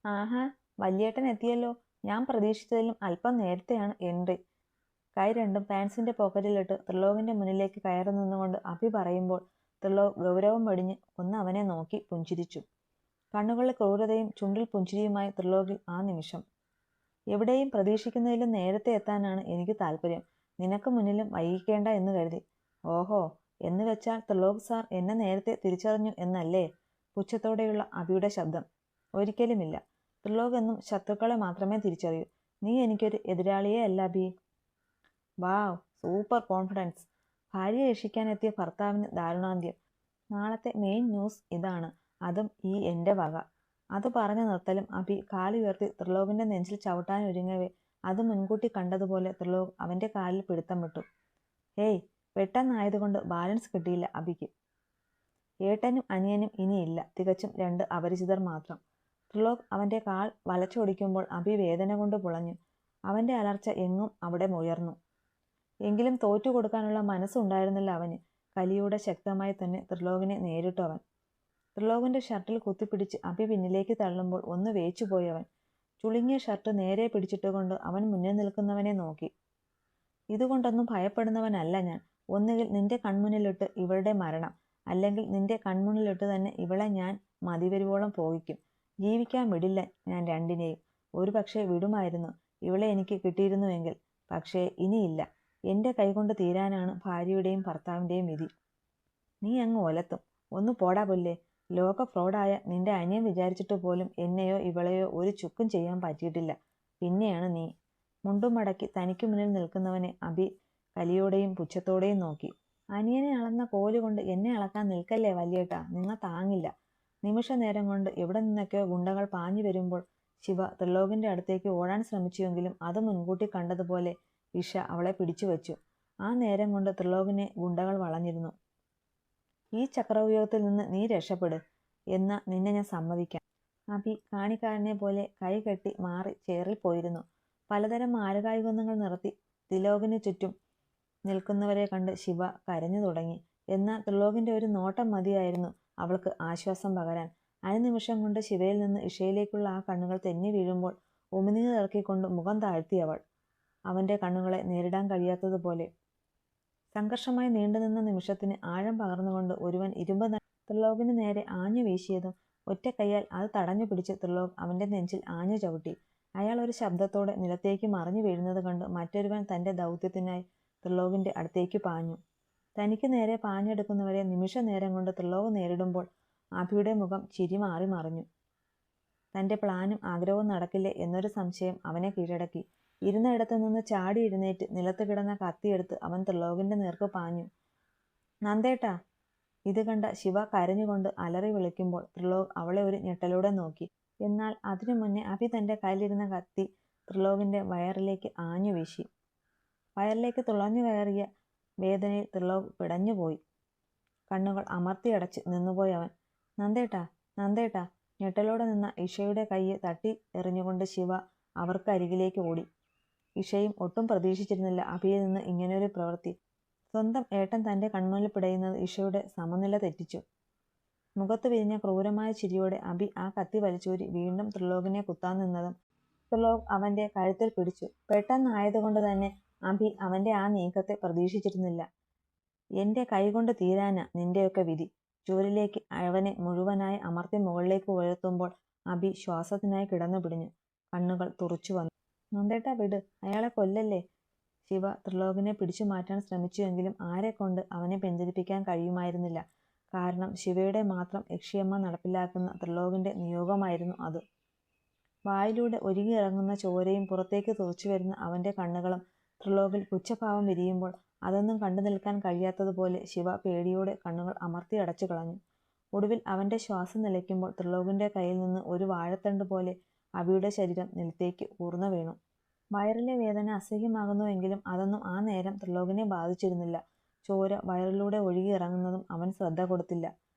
ആഹാ, വല്യേട്ടൻ എത്തിയല്ലോ. ഞാൻ പ്രതീക്ഷിച്ചതിലും അല്പം നേരത്തെയാണ് എൻട്രി. കൈ രണ്ടും പാൻസിന്റെ പോക്കറ്റിലിട്ട് ത്രിലോകിന്റെ മുന്നിലേക്ക് കയറി നിന്നുകൊണ്ട് അഭി പറയുമ്പോൾ ത്രിലോക് ഗൗരവം വെടിഞ്ഞ് ഒന്ന് അവനെ നോക്കി പുഞ്ചിരിച്ചു. കണ്ണുകളിൽ ക്രൂരതയും ചുണ്ടിൽ പുഞ്ചിരിയുമായി ത്രിലോകിൽ ആ നിമിഷം. എവിടെയും പ്രതീക്ഷിക്കുന്നതിലും നേരത്തെ എത്താനാണ് എനിക്ക് താല്പര്യം. നിനക്ക് മുന്നിലും വൈകിക്കേണ്ട എന്ന് കരുതി. ഓഹോ, എന്ന് വെച്ചാൽ ത്രിലോക് സാർ എന്നെ നേരത്തെ തിരിച്ചറിഞ്ഞു എന്നല്ലേ? പുച്ഛത്തോടെയുള്ള അഭിയുടെ ശബ്ദം. ഒരിക്കലുമില്ല. ത്രിലോക് എന്നും ശത്രുക്കളെ മാത്രമേ തിരിച്ചറിയൂ. നീ എനിക്കൊരു എതിരാളിയേ അല്ല അഭി. വാവ്, സൂപ്പർ കോൺഫിഡൻസ്. ഭാര്യയെ രക്ഷിക്കാനെത്തിയ ഭർത്താവിന് ദാരുണാന്ത്യം. നാളത്തെ മെയിൻ ന്യൂസ് ഇതാണ്, അതും ഈ എൻ്റെ വക. അത് പറഞ്ഞു നിർത്തലും അഭി കാലുയർത്തി ത്രിലോകിന്റെ നെഞ്ചിൽ ചവിട്ടാനൊരുങ്ങവേ അത് മുൻകൂട്ടി കണ്ടതുപോലെ ത്രിലോക് അവന്റെ കാലിൽ പിടുത്തം വിട്ടു. ഹേയ്, പെട്ടെന്നായതുകൊണ്ട് ബാലൻസ് കിട്ടിയില്ല അഭിക്ക്. ഏട്ടനും അനിയനും ഇനിയില്ല, തികച്ചും രണ്ട് അപരിചിതർ മാത്രം. ത്രിലോക് അവന്റെ കാൽ വളച്ചൊടിക്കുമ്പോൾ അഭി വേദന കൊണ്ട് പുളഞ്ഞു. അവന്റെ അലർച്ച എങ്ങും അവിടെ ഉയർന്നു. എങ്കിലും തോറ്റു കൊടുക്കാനുള്ള മനസ്സുണ്ടായിരുന്നില്ല അവന്. കലിയുടെ ശക്തമായി തന്നെ ത്രിലോകിനെ നേരിട്ടു അവൻ. ത്രിലോകിന്റെ ഷർട്ടിൽ കുത്തിപ്പിടിച്ച് അഭി പിന്നിലേക്ക് തള്ളുമ്പോൾ ഒന്ന് വേച്ചുപോയി അവൻ. ചുളുങ്ങിയ ഷർട്ട് നേരെ പിടിച്ചിട്ടുകൊണ്ട് അവൻ മുന്നിൽ നിൽക്കുന്നവനെ നോക്കി. ഇതുകൊണ്ടൊന്നും ഭയപ്പെടുന്നവനല്ല ഞാൻ. ഒന്നുകിൽ നിന്റെ കൺമുന്നിലിട്ട് ഇവളുടെ മരണം, അല്ലെങ്കിൽ നിന്റെ കൺമുന്നിലിട്ട് തന്നെ ഇവളെ ഞാൻ മതിവരുവോളം പോകിക്കും. ജീവിക്കാൻ വിടില്ല ഞാൻ രണ്ടിനെയും. ഒരു പക്ഷേ വിടുമായിരുന്നു, ഇവളെ എനിക്ക് കിട്ടിയിരുന്നുവെങ്കിൽ. പക്ഷേ ഇനിയില്ല. എൻ്റെ കൈകൊണ്ട് തീരാനാണ് ഭാര്യയുടെയും ഭർത്താവിൻ്റെയും വിധി. നീ അങ്ങ് ഒലത്തും. ഒന്ന് പോടാ പുല്ലേ. ലോക ഫ്രോഡായ നിന്റെ അനിയൻ വിചാരിച്ചിട്ട് പോലും എന്നെയോ ഇവളെയോ ഒരു ചുക്കും ചെയ്യാൻ പറ്റിയിട്ടില്ല. പിന്നെയാണ് നീ. മുണ്ടും മടക്കി തനിക്ക് മുന്നിൽ നിൽക്കുന്നവനെ അഭി കലിയോടെയും പുച്ഛത്തോടെയും നോക്കി. അനിയനെ അളന്ന കോലുകൊണ്ട് എന്നെ അളക്കാൻ നിൽക്കല്ലേ വല്യേട്ടാ, നിങ്ങൾ താങ്ങില്ല. നിമിഷ നേരം കൊണ്ട് എവിടെ നിന്നൊക്കെയോ ഗുണ്ടകൾ പാഞ്ഞു വരുമ്പോൾ ശിവ ത്രിലോകിന്റെ അടുത്തേക്ക് ഓടാൻ ശ്രമിച്ചുവെങ്കിലും അത് മുൻകൂട്ടി കണ്ടതുപോലെ ഇഷ അവളെ പിടിച്ചു വെച്ചു. ആ നേരം കൊണ്ട് ത്രിലോകിനെ ഗുണ്ടകൾ വളഞ്ഞിരുന്നു. ഈ ചക്രവ്യൂഹത്തിൽ നിന്ന് നീ രക്ഷപ്പെട്, എന്നാ നിന്നെ ഞാൻ സമ്മതിക്കാം. അഭി കാണിക്കാരനെ പോലെ കൈ കെട്ടി മാറി ചേറിൽ പോയിരുന്നു. പലതരം മാരകായുധങ്ങൾ നിർത്തി ത്രിലോകിന് ചുറ്റും നിൽക്കുന്നവരെ കണ്ട് ശിവ കരഞ്ഞു തുടങ്ങി. എന്നാൽ ത്രിലോകിന്റെ ഒരു നോട്ടം മതിയായിരുന്നു അവൾക്ക് ആശ്വാസം പകരാൻ. അനുനിമിഷം കൊണ്ട് ശിവയിൽ നിന്ന് ഇഷയിലേക്കുള്ള ആ കണ്ണുകൾ തെന്നി വീഴുമ്പോൾ ഉമിനീർ ഇറക്കിക്കൊണ്ട് മുഖം താഴ്ത്തി അവൾ. അവന്റെ കണ്ണുകളെ നേരിടാൻ കഴിയാത്തതുപോലെ. സംഘർഷമായി നീണ്ടുനിന്ന നിമിഷത്തിന് ആഴം പകർന്നുകൊണ്ട് ഒരുവൻ ഇരുമ്പ് ത്രിലോകിന് നേരെ ആഞ്ഞു വീശിയതും ഒറ്റ കൈയാൽ അത് തടഞ്ഞു പിടിച്ച് ത്രിലോക് അവന്റെ നെഞ്ചിൽ ആഞ്ഞു ചവിട്ടി. അയാൾ ഒരു ശബ്ദത്തോടെ നിലത്തേക്ക് മറിഞ്ഞു വീഴുന്നത് കണ്ട് മറ്റൊരുവൻ തന്റെ ദൗത്യത്തിനായി ത്രിലോകിന്റെ അടുത്തേക്ക് പാഞ്ഞു. തനിക്ക് നേരെ പാഞ്ഞെടുക്കുന്നവരെ നിമിഷ നേരം കൊണ്ട് ത്രിലോക് നേരിടുമ്പോൾ അഭിയുടെ മുഖം ചിരി മാറി മറിഞ്ഞു. തന്റെ പ്ലാനും ആഗ്രഹവും നടക്കില്ലേ എന്നൊരു സംശയം അവനെ കീഴടക്കി. ഇരുന്നിടത്ത് നിന്ന് ചാടി എഴുന്നേറ്റ് നിലത്ത് കിടന്ന കത്തിയെടുത്ത് അവൻ ത്രിലോകിന്റെ നേർക്ക് പാഞ്ഞു. നന്ദേട്ടാ! ഇത് കണ്ട ശിവ കരഞ്ഞുകൊണ്ട് അലറി വിളിക്കുമ്പോൾ ത്രിലോക് അവളെ ഒരു ഞെട്ടലോടെ നോക്കി. എന്നാൽ അതിനു മുന്നേ അഭി തന്റെ കയ്യിലിരുന്ന കത്തി ത്രിലോകിന്റെ വയറിലേക്ക് ആഞ്ഞു വീശി. വയറിലേക്ക് തുളഞ്ഞു കയറിയ വേദനയിൽ ത്രിലോക് പിടഞ്ഞുപോയി. കണ്ണുകൾ അമർത്തിയടച്ച് നിന്നുപോയി അവൻ. നന്ദേട്ടാ, നന്ദേട്ടാ! ഞെട്ടലോടെ നിന്ന ഇഷയുടെ കൈയെ തട്ടി എറിഞ്ഞുകൊണ്ട് ശിവ അവർക്കരികിലേക്ക് ഓടി. ഇഷയും ഒട്ടും പ്രതീക്ഷിച്ചിരുന്നില്ല അഭിയിൽ നിന്ന് ഇങ്ങനെയൊരു പ്രവൃത്തി. സ്വന്തം ഏട്ടൻ തന്റെ കൺമുന്നിൽ പിടയുന്നത് ഇഷയുടെ സമനില തെറ്റിച്ചു. മുഖത്ത് വിരിഞ്ഞ ക്രൂരമായ ചിരിയോടെ അഭി ആ കത്തി വലിച്ചൂരി വീണ്ടും ത്രിലോകിനെ കുത്താൻ നിന്നതും ത്രിലോക് അവന്റെ കഴുത്തിൽ പിടിച്ചു. പെട്ടെന്നായതുകൊണ്ട് തന്നെ അഭി അവന്റെ ആ നീക്കത്തെ പ്രതീക്ഷിച്ചിരുന്നില്ല. എന്റെ കൈകൊണ്ട് തീരാനാ നിന്റെയൊക്കെ വിധി. ചുവരിലേക്ക് അവനെ മുഴുവനായി അമർത്തി മുകളിലേക്ക് ഉയർത്തുമ്പോൾ അഭി ശ്വാസത്തിനായി കിടന്നു പിടിഞ്ഞു. കണ്ണുകൾ തുറച്ചു വന്നു. നന്ദേട്ടാ വിട്, അയാളെ കൊല്ലല്ലേ. ശിവ ത്രിലോകിനെ പിടിച്ചു മാറ്റാൻ ശ്രമിച്ചുവെങ്കിലും ആരെക്കൊണ്ട് അവനെ പിന്തിരിപ്പിക്കാൻ കഴിയുമായിരുന്നില്ല. കാരണം ശിവയുടെ മാത്രം യക്ഷിയമ്മ നടപ്പിലാക്കുന്ന ത്രിലോകിന്റെ നിയോഗമായിരുന്നു അത്. വായിലൂടെ ഒഴുകിയിറങ്ങുന്ന ചോരയും പുറത്തേക്ക് തുറച്ചു വരുന്ന അവന്റെ കണ്ണുകളും ത്രിലോകിൽ പുച്ഛഭാവം വിരിയുമ്പോൾ അതൊന്നും കണ്ടു നിൽക്കാൻ കഴിയാത്തതുപോലെ ശിവ പേടിയോടെ കണ്ണുകൾ അമർത്തി അടച്ചു കളഞ്ഞു. ഒടുവിൽ അവന്റെ ശ്വാസം നിലയ്ക്കുമ്പോൾ ത്രിലോകിന്റെ കയ്യിൽ നിന്ന് ഒരു വാഴത്തണ്ട് പോലെ അഭിയുടെ ശരീരം നിലത്തേക്ക് ഊർന്നു വീണു. വയറിലെ വേദന അസഹ്യമാകുന്നുവെങ്കിലും അതൊന്നും ആ നേരം ത്രിലോകിനെ ബാധിച്ചിരുന്നില്ല. ചോര വയറിലൂടെ ഒഴുകിയിറങ്ങുന്നതും അവൻ ശ്രദ്ധ കൊടുത്തില്ല.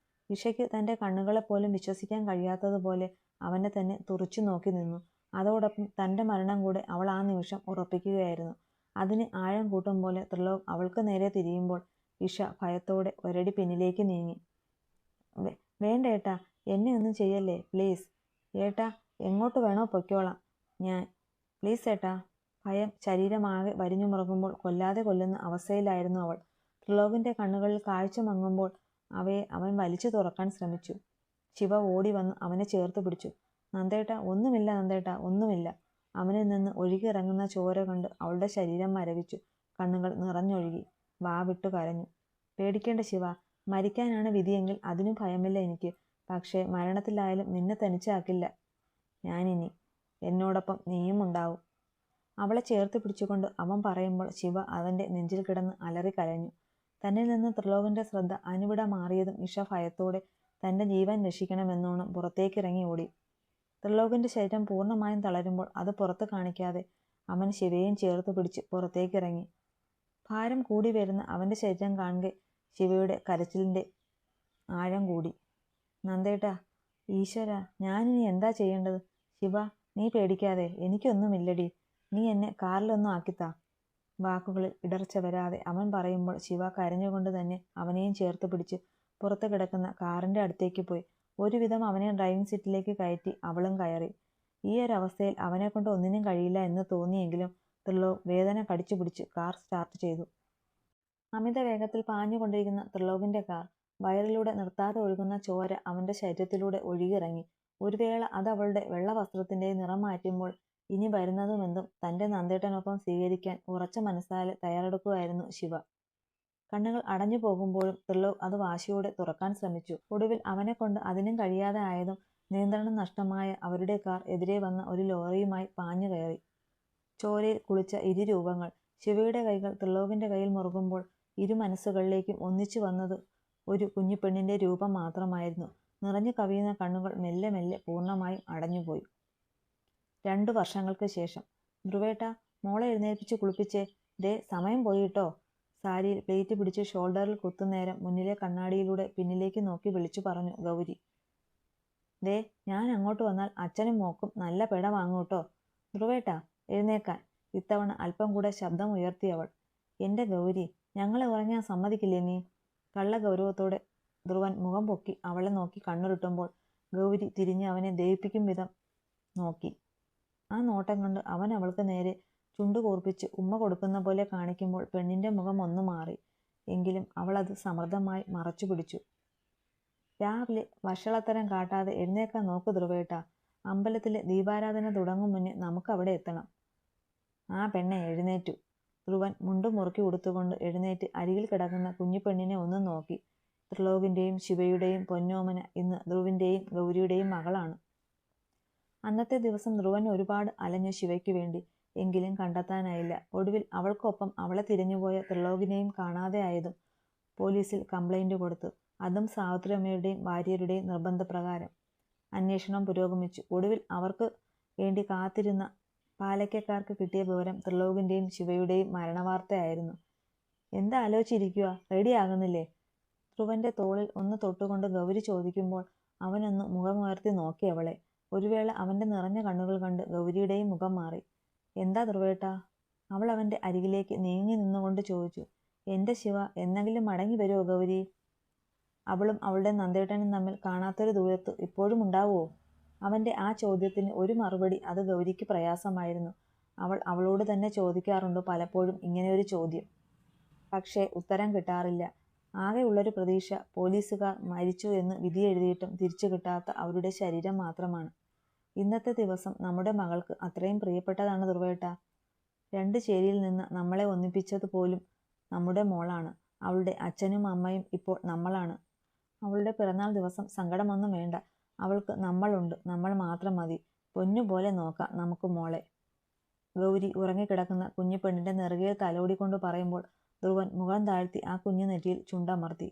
ഇഷയ്ക്ക് തന്റെ കണ്ണുകളെപ്പോലും വിശ്വസിക്കാൻ കഴിയാത്തതുപോലെ അവനെ തന്നെ തുറിച്ചു നോക്കി നിന്നു. അതോടൊപ്പം തന്റെ മരണം കൂടെ അവൾ ആ നിമിഷം ഉറപ്പിക്കുകയായിരുന്നു. അതിന് ആഴം കൂട്ടും പോലെ ത്രിലോക് അവൾക്ക് നേരെ തിരിയുമ്പോൾ ഇഷ ഭയത്തോടെ ഒരടി പിന്നിലേക്ക് നീങ്ങി. വേണ്ട ഏട്ടാ, എന്നെ ഒന്നും ചെയ്യല്ലേ പ്ലീസ്. ഏട്ടാ, എങ്ങോട്ട് വേണോ പൊയ്ക്കോളാം ഞാൻ. പ്ലീസ് ഏട്ടാ. ഭയം ശരീരമാകെ വരിഞ്ഞു മുറുകുമ്പോൾ കൊല്ലാതെ കൊല്ലുന്ന അവസ്ഥയിലായിരുന്നു അവൾ. ത്രിലോകിന്റെ കണ്ണുകളിൽ കാഴ്ച മങ്ങുമ്പോൾ അവയെ അവൻ വലിച്ചു തുറക്കാൻ ശ്രമിച്ചു. ശിവ ഓടി വന്ന് അവനെ ചേർത്ത് പിടിച്ചു. നന്ദേട്ട, ഒന്നുമില്ല നന്ദേട്ട, ഒന്നുമില്ല. അവനിൽ നിന്ന് ഒഴുകിയിറങ്ങുന്ന ചോര കണ്ട് അവളുടെ ശരീരം മരവിച്ചു. കണ്ണുകൾ നിറഞ്ഞൊഴുകി. വാ വിട്ടു കരഞ്ഞു. പേടിക്കേണ്ട ശിവ. മരിക്കാനാണ് വിധിയെങ്കിൽ അതിനും ഭയമില്ല എനിക്ക്. പക്ഷേ മരണത്തിലായാലും നിന്നെ തനിച്ചാക്കില്ല ഞാനിനി. എന്നോടൊപ്പം നീയും ഉണ്ടാവും. അവളെ ചേർത്ത് പിടിച്ചുകൊണ്ട് അവൻ പറയുമ്പോൾ ശിവ അവന്റെ നെഞ്ചിൽ കിടന്ന് അലറി കരഞ്ഞു. തന്നിൽ നിന്ന് ത്രിലോകിന്റെ ശ്രദ്ധ അനുവിട മാറിയതും ഇഷ ഭയത്തോടെ തന്റെ ജീവൻ രക്ഷിക്കണമെന്നോണം പുറത്തേക്കിറങ്ങി ഓടി. ത്രിലോകിന്റെ ശരീരം പൂർണ്ണമായും തളരുമ്പോൾ അത് പുറത്ത് കാണിക്കാതെ അവൻ ശിവയെയും ചേർത്ത് പിടിച്ച് പുറത്തേക്കിറങ്ങി. ഭാരം കൂടി വരുന്ന അവന്റെ ശരീരം കാണുക ശിവയുടെ കരച്ചിലിന്റെ ആഴം കൂടി. നന്ദേട്ടാ, ഈശ്വര, ഞാനിനി എന്താ ചെയ്യേണ്ടത്? ശിവ, നീ പേടിക്കാതെ, എനിക്കൊന്നുമില്ലടി. നീ എന്നെ കാറിലൊന്നും ആക്കിത്താ. വാക്കുകളിൽ ഇടർച്ച വരാതെ അവൻ പറയുമ്പോൾ ശിവ കരഞ്ഞുകൊണ്ട് തന്നെ അവനെയും ചേർത്ത് പിടിച്ച് പുറത്ത് കിടക്കുന്ന കാറിന്റെ അടുത്തേക്ക് പോയി. ഒരുവിധം അവനെ ഡ്രൈവിംഗ് സീറ്റിലേക്ക് കയറ്റി അവളും കയറി. ഈ ഒരവസ്ഥയിൽ അവനെ കൊണ്ട് ഒന്നിനും കഴിയില്ല എന്ന് തോന്നിയെങ്കിലും ത്രിലോക് വേദന കടിച്ചു പിടിച്ച് കാർ സ്റ്റാർട്ട് ചെയ്തു. അമിത വേഗത്തിൽ പാഞ്ഞുകൊണ്ടിരിക്കുന്ന ത്രിലോകിന്റെ കാർ. വയറിലൂടെ നിർത്താതെ ഒഴുകുന്ന ചോര അവന്റെ ശരീരത്തിലൂടെ ഒഴുകിയിറങ്ങി. ഒരു വേള അത് അവളുടെ വെള്ള വസ്ത്രത്തിന്റെ നിറം മാറ്റുമ്പോൾ ഇനി വരുന്നതുമെന്തും തന്റെ നന്ദേട്ടനൊപ്പം സ്വീകരിക്കാൻ ഉറച്ച മനസ്സാലെ തയ്യാറെടുക്കുകയായിരുന്നു ശിവ. കണ്ണുകൾ അടഞ്ഞു പോകുമ്പോഴും ത്രിലോക് അത് വാശിയോടെ തുറക്കാൻ ശ്രമിച്ചു. ഒടുവിൽ അവനെ കൊണ്ട് അതിനും കഴിയാതെ ആയതും നിയന്ത്രണം നഷ്ടമായ അവരുടെ കാർ എതിരെ വന്ന ഒരു ലോറിയുമായി പാഞ്ഞു കയറി. ചോരയിൽ കുളിച്ച ഇരു രൂപങ്ങൾ. ശിവയുടെ കൈകൾ ത്രിലോകിന്റെ കയ്യിൽ മുറുകുമ്പോൾ ഇരു മനസ്സുകളിലേക്കും ഒന്നിച്ചു വന്നത് ഒരു കുഞ്ഞു പെണ്ണിന്റെ രൂപം മാത്രമായിരുന്നു. നിറഞ്ഞു കവിയുന്ന കണ്ണുകൾ മെല്ലെ മെല്ലെ പൂർണ്ണമായും അടഞ്ഞുപോയി. 2 വർഷങ്ങൾക്ക് ശേഷം. ധ്രുവേട്ട, മോളെ എഴുന്നേൽപ്പിച്ച് കുളിപ്പിച്ചേ. ദേ സമയം പോയിട്ടോ. സാരിയിൽ പ്ലേറ്റ് പിടിച്ച് ഷോൾഡറിൽ കുത്തുന്നേരം മുന്നിലെ കണ്ണാടിയിലൂടെ പിന്നിലേക്ക് നോക്കി വിളിച്ചു പറഞ്ഞു ഗൗരി. ദേ, ഞാൻ അങ്ങോട്ട് വന്നാൽ അച്ഛനും മോക്കും നല്ല പെട വാങ്ങൂട്ടോ. ധ്രുവേട്ട, എഴുന്നേക്കാൻ. ഇത്തവണ അല്പം കൂടെ ശബ്ദം ഉയർത്തി അവൾ. എന്റെ ഗൗരി, ഞങ്ങളെ ഉറങ്ങാൻ സമ്മതിക്കില്ലേ നീ? കള്ള ഗൗരവത്തോടെ ധ്രുവൻ മുഖം പൊക്കി അവളെ നോക്കി കണ്ണുരുട്ടുമ്പോൾ ഗൗരി തിരിഞ്ഞ് അവനെ ദയിപ്പിക്കും വിധം നോക്കി. ആ നോട്ടം കണ്ട് അവൻ അവൾക്ക് നേരെ ചുണ്ടു കൂർപ്പിച്ച് ഉമ്മ കൊടുക്കുന്ന പോലെ കാണിക്കുമ്പോൾ പെണ്ണിന്റെ മുഖം ഒന്ന് മാറി. എങ്കിലും അവൾ അത് സമൃദ്ധമായി മറച്ചു പിടിച്ചു. രാവിലെ വഷളത്തരം കാട്ടാതെ എഴുന്നേക്കാൻ നോക്കു ധ്രുവേട്ട. അമ്പലത്തിലെ ദീപാരാധന തുടങ്ങും മുന്നേ നമുക്കവിടെ എത്തണം. ആ പെണ്ണെ എഴുന്നേറ്റു. ധ്രുവൻ മുണ്ടും മുറുക്കി ഉടുത്തുകൊണ്ട് എഴുന്നേറ്റ് അരികിൽ കിടക്കുന്ന കുഞ്ഞു പെണ്ണിനെ ഒന്ന് നോക്കി. ത്രിലോകിന്റെയും ശിവയുടെയും പൊന്നോമന ഇന്ന് ധ്രുവിന്റെയും ഗൗരിയുടെയും മകളാണ്. അന്നത്തെ ദിവസം ധ്രുവൻ ഒരുപാട് അലഞ്ഞു ശിവയ്ക്ക് വേണ്ടി. എങ്കിലും കണ്ടെത്താനായില്ല. ഒടുവിൽ അവൾക്കൊപ്പം അവളെ തിരിഞ്ഞുപോയ ത്രിലോകിനെയും കാണാതെ ആയതും പോലീസിൽ കംപ്ലൈന്റ് കൊടുത്തു. അതും സാവിത്രി അമ്മയുടെയും വാര്യരുടെയും നിർബന്ധപ്രകാരം. അന്വേഷണം പുരോഗമിച്ചു. ഒടുവിൽ അവർക്ക് വേണ്ടി കാത്തിരുന്ന പാലയ്ക്കക്കാർക്ക് കിട്ടിയ വിവരം ത്രിലോകിന്റെയും ശിവയുടെയും മരണവാർത്തയായിരുന്നു. എന്താ ആലോചിച്ചിരിക്കുക? റെഡിയാകുന്നില്ലേ? ധ്രുവന്റെ തോളിൽ ഒന്ന് തൊട്ടുകൊണ്ട് ഗൗരി ചോദിക്കുമ്പോൾ അവനൊന്ന് മുഖമുയർത്തി നോക്കി അവളെ. ഒരു വേള അവന്റെ നിറഞ്ഞ കണ്ണുകൾ കണ്ട് ഗൗരിയുടെയും മുഖം മാറി. എന്താ ധ്രുവേട്ടാ? അവൾ അവന്റെ അരികിലേക്ക് നീങ്ങി നിന്നുകൊണ്ട് ചോദിച്ചു. എന്റെ ശിവ എന്നെങ്കിലും മടങ്ങി വരുമോ ഗൗരി? അവളും അവളുടെ നന്ദേട്ടനും തമ്മിൽ കാണാത്തൊരു ദൂരത്ത് ഇപ്പോഴും ഉണ്ടാവുമോ? അവന്റെ ആ ചോദ്യത്തിന് ഒരു മറുപടി അത് ഗൗരിക്ക് പ്രയാസമായിരുന്നു. അവൾ അവളോട് തന്നെ ചോദിക്കാറുണ്ട് പലപ്പോഴും ഇങ്ങനെയൊരു ചോദ്യം. പക്ഷേ ഉത്തരം കിട്ടാറില്ല. ആകെ ഉള്ളൊരു പ്രതീക്ഷ പോലീസുകാർ മരിച്ചു എന്ന് വിധി എഴുതിയിട്ടും തിരിച്ചു കിട്ടാത്ത അവരുടെ ശരീരം മാത്രമാണ്. ഇന്നത്തെ ദിവസം നമ്മുടെ മകൾക്ക് അത്രയും പ്രിയപ്പെട്ടതാണ് ധ്രുവേട്ട. 2 ചേരിയിൽ നിന്ന് നമ്മളെ ഒന്നിപ്പിച്ചത് പോലും നമ്മുടെ മോളാണ്. അവളുടെ അച്ഛനും അമ്മയും ഇപ്പോൾ നമ്മളാണ്. അവളുടെ പിറന്നാൾ ദിവസം സങ്കടമൊന്നും വേണ്ട. അവൾക്ക് നമ്മളുണ്ട്. നമ്മൾ മാത്രം മതി. പൊന്നുപോലെ നോക്കാം നമുക്ക് മോളെ. ഗൗരി ഉറങ്ങിക്കിടക്കുന്ന കുഞ്ഞു പെണ്ണിന്റെ നെറുകയിൽ തലോടിക്കൊണ്ട് പറയുമ്പോൾ ധ്രുവൻ മുഖം താഴ്ത്തി ആ കുഞ്ഞു നെറ്റിയിൽ ചുണ്ടമർത്തി.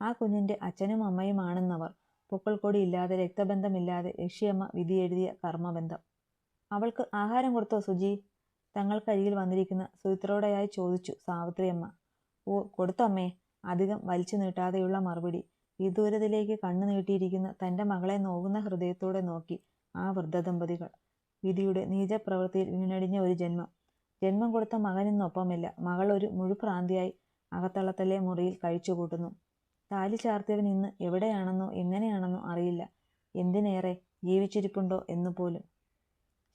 ആ കുഞ്ഞിന്റെ അച്ഛനും അമ്മയുമാണെന്നവർ. പൊക്കിൾക്കൊടി ഇല്ലാതെ രക്തബന്ധമില്ലാതെ യക്ഷിയമ്മ വിധി എഴുതിയ കർമ്മബന്ധം. അവൾക്ക് ആഹാരം കൊടുത്തോ സുജി? തങ്ങൾക്കരികിൽ വന്നിരിക്കുന്ന സുചിത്രയോടായി ചോദിച്ചു സാവിത്രിയമ്മ. ഓ, കൊടുത്തമ്മേ. അധികം വലിച്ചു നീട്ടാതെയുള്ള മറുപടി. വിദൂരതയിലേക്ക് കണ്ണു നീട്ടിയിരിക്കുന്ന തന്റെ മകളെ നോവുന്ന ഹൃദയത്തോടെ നോക്കി ആ വൃദ്ധദമ്പതികൾ. വിധിയുടെ നീചപ്രവൃത്തിയിൽ വീണടിഞ്ഞ ഒരു ജന്മം. ജന്മം കൊടുത്ത മകനിന്നൊപ്പമില്ല. മകൾ ഒരു മുഴുഭ്രാന്തിയായി അകത്തളത്തിലെ മുറിയിൽ കഴിച്ചുകൂട്ടുന്നു. താലി ചാർത്തിയവൻ ഇന്ന് എവിടെയാണെന്നോ എങ്ങനെയാണെന്നോ അറിയില്ല. എന്തിനേറെ ജീവിച്ചിരിപ്പുണ്ടോ എന്ന് പോലും.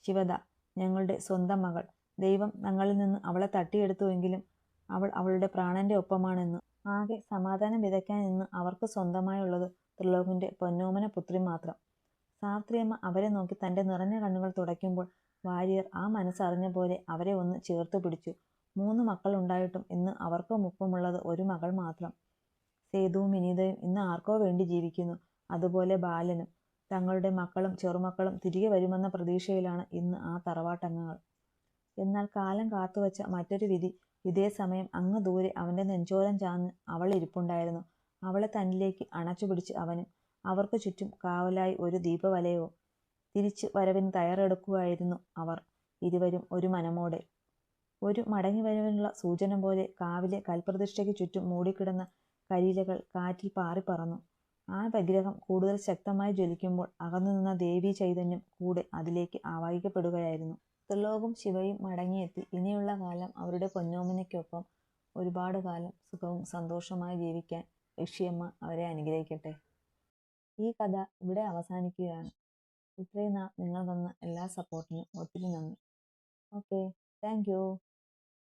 ശിവദ, ഞങ്ങളുടെ സ്വന്തം മകൾ. ദൈവം ഞങ്ങളിൽ നിന്ന് അവളെ തട്ടിയെടുത്തുവെങ്കിലും അവൾ അവളുടെ പ്രാണന്റെ ഒപ്പമാണെന്ന്. ആകെ സമാധാനം വിതയ്ക്കാൻ ഇന്ന് അവർക്ക് സ്വന്തമായുള്ളത് ത്രിലോകിന്റെ പൊന്നോമന പുത്രി മാത്രം. സാവിത്രിയമ്മ അവരെ നോക്കി തന്റെ നിറഞ്ഞ കണ്ണുകൾ തുടയ്ക്കുമ്പോൾ വാര്യർ ആ മനസ്സറിഞ്ഞ പോലെ അവരെ ഒന്ന് ചേർത്തു പിടിച്ചു. 3 മക്കൾ ഉണ്ടായിട്ടും ഇന്ന് അവർക്കും ഒപ്പമുള്ളത് ഒരു മകൾ മാത്രം. സേതുവും വിനീതയും ഇന്ന് ആർക്കോ വേണ്ടി ജീവിക്കുന്നു. അതുപോലെ ബാലനും. തങ്ങളുടെ മക്കളും ചെറുമക്കളും തിരികെ വരുമെന്ന പ്രതീക്ഷയിലാണ് ഇന്ന് ആ തറവാട്ടംഗങ്ങൾ. എന്നാൽ കാലം കാത്തുവച്ച മറ്റൊരു വിധി. ഇതേ സമയം അങ്ങ് ദൂരെ അവന്റെ നെഞ്ചോരം ചാഞ്ഞ് അവൾ ഇരിപ്പുണ്ടായിരുന്നു. അവളെ തന്നിലേക്ക് അണച്ചുപിടിച്ച് അവനും. അവർക്ക് ചുറ്റും കാവലായി ഒരു ദീപവലയവും. തിരിച്ച് വരവിന് തയ്യാറെടുക്കുകയായിരുന്നു അവർ ഇരുവരും ഒരു മനമോടെ. ഒരു മടങ്ങിവരവിനുള്ള സൂചന പോലെ കാവിലെ കൽപ്രതിഷ്ഠയ്ക്ക് ചുറ്റും മൂടിക്കിടന്ന കരിയിലകൾ കാറ്റിൽ പാറിപ്പറന്നു. ആ വിഗ്രഹം കൂടുതൽ ശക്തമായി ജ്വലിക്കുമ്പോൾ അകന്നുനിന്ന ദേവീ ചൈതന്യം കൂടെ അതിലേക്ക് ആവാഹിക്കപ്പെടുകയായിരുന്നു. ത്രിലോകും ശിവയും മടങ്ങിയെത്തി. ഇനിയുള്ള കാലം അവരുടെ പൊന്നോമനയ്ക്കൊപ്പം ഒരുപാട് കാലം സുഖവും സന്തോഷമായി ജീവിക്കാൻ യക്ഷിയമ്മ അവരെ അനുഗ്രഹിക്കട്ടെ. ഈ കഥ ഇവിടെ അവസാനിക്കുകയാണ്. ഇത്രയും നാൾ നിങ്ങൾ തന്ന എല്ലാ സപ്പോർട്ടിനും ഒത്തിരി നന്ദി. Okay, thank you.